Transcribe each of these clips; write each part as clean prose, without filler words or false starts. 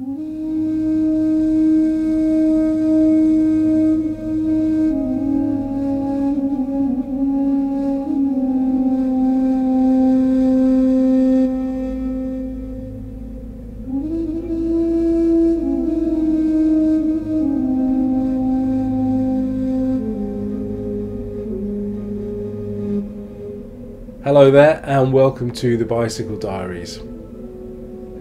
Hello there and welcome to the Bicycle Diaries.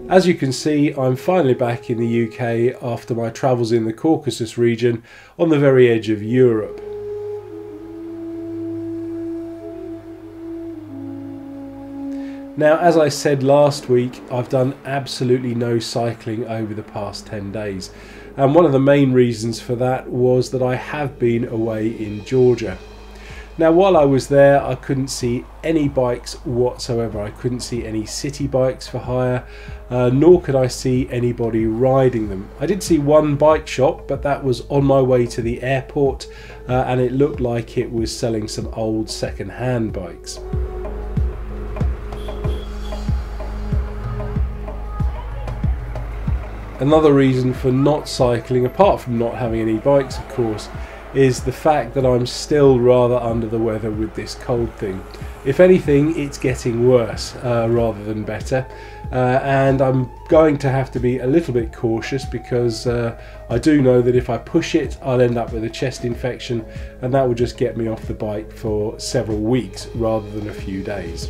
As you can see, I'm finally back in the UK after my travels in the Caucasus region on the very edge of Europe. Now, as I said last week, I've done absolutely no cycling over the past 10 days. And one of the main reasons for that was that I have been away in Georgia. Now, while I was there, I couldn't see any bikes whatsoever. I couldn't see any city bikes for hire, nor could I see anybody riding them. I did see one bike shop, but that was on my way to the airport, and it looked like it was selling some old second-hand bikes. Another reason for not cycling, apart from not having any bikes of course, is the fact that I'm still rather under the weather with this cold thing. If anything, it's getting worse rather than better, and I'm going to have to be a little bit cautious because I do know that if I push it, I'll end up with a chest infection, and that will just get me off the bike for several weeks rather than a few days.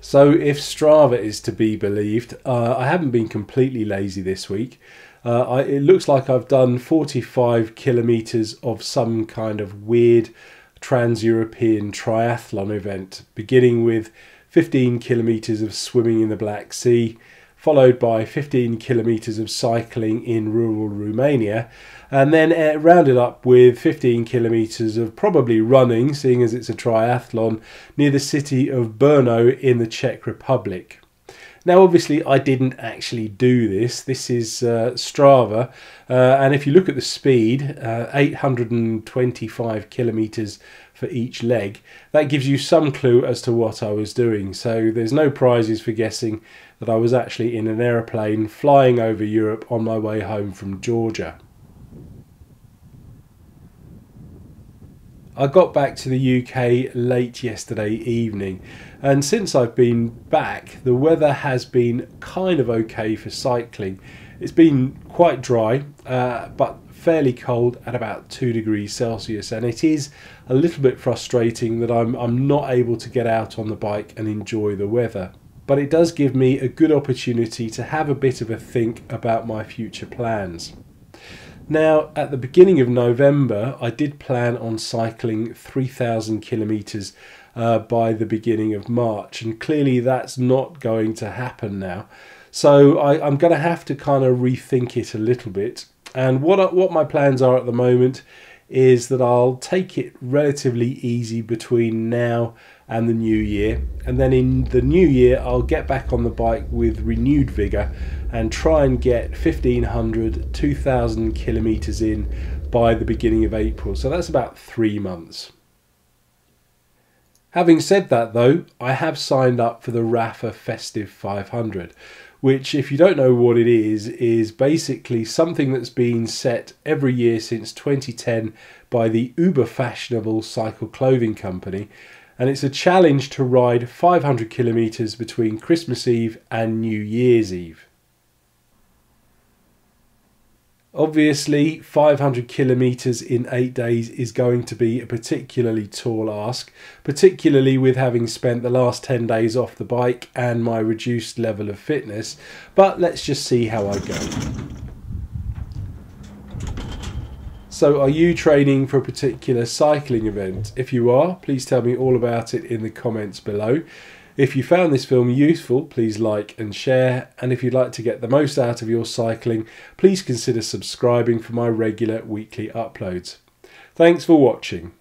So if Strava is to be believed, I haven't been completely lazy this week. It looks like I've done 45 kilometers of some kind of weird trans-European triathlon event, beginning with 15 kilometers of swimming in the Black Sea, followed by 15 kilometers of cycling in rural Romania, and then rounded up with 15 kilometers of probably running, seeing as it's a triathlon, near the city of Brno in the Czech Republic. Now, obviously, I didn't actually do this. This is Strava, and if you look at the speed, 825 kilometers for each leg, that gives you some clue as to what I was doing. So there's no prizes for guessing that I was actually in an aeroplane flying over Europe on my way home from Georgia. I got back to the UK late yesterday evening, and since I've been back, the weather has been kind of okay for cycling. It's been quite dry, but fairly cold at about 2 degrees Celsius, and it is a little bit frustrating that I'm not able to get out on the bike and enjoy the weather. But it does give me a good opportunity to have a bit of a think about my future plans. Now, at the beginning of November, I did plan on cycling 3,000 kilometers by the beginning of March, and clearly that's not going to happen now. So I'm going to have to kind of rethink it a little bit. And what my plans are at the moment is that I'll take it relatively easy between now and the new year, and then in the new year I'll get back on the bike with renewed vigour and try and get 1,500, 2,000 kilometres in by the beginning of April. So that's about 3 months. Having said that though, I have signed up for the Rafa Festive 500, which, if you don't know what it is basically something that's been set every year since 2010 by the uber fashionable cycle clothing company, and it's a challenge to ride 500 kilometres between Christmas Eve and New Year's Eve. Obviously, 500 kilometres in 8 days is going to be a particularly tall ask, particularly with having spent the last 10 days off the bike and my reduced level of fitness, but let's just see how I go. So, are you training for a particular cycling event? If you are, please tell me all about it in the comments below. If you found this film useful, please like and share, and if you'd like to get the most out of your cycling, please consider subscribing for my regular weekly uploads. Thanks for watching.